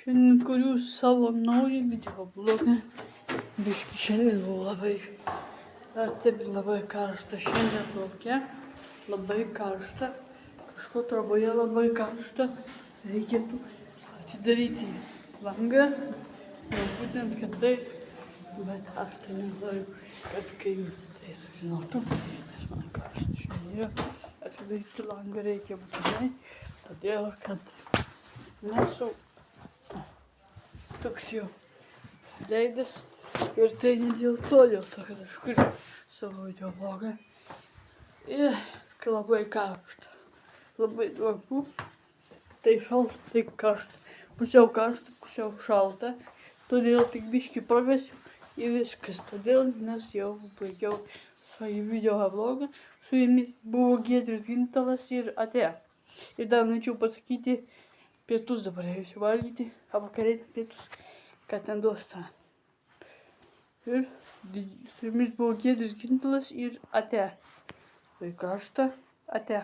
Šiandien kuriu savo naują videoblogą. Biški šiandien buvo dar taip labai karšta. Šiandien lauke labai karšta. Kažko troboje labai karšta. Reikėtų atsidaryti langą. Jau būtent, kad taip. Bet aš tai nenoriu, kad kai tai sužinotų, nes man karšta šiandien yra. Atsidaryti langą reikia būtinai. Todėl, kad nesu toks jau pasileidęs ir tai ne dėl to, kad aš kuriu savo videoblogą. Ir kai labai karšta, labai tvanku, tai šalta, tai karšta, pusiau šalta, todėl tik biškį pravesiu ir viskas. Todėl nes jau baigiau savo videoblogą, su jumis buvo Giedrius Gintalas ir ate. Ir dar norėčiau pasakyti, pietus dabar eisiu valgyti, vakarienę pietus, kad ten duos tą. Ir su jumis buvo Giedrius Gintalas ir ate. Tai karšta, ate.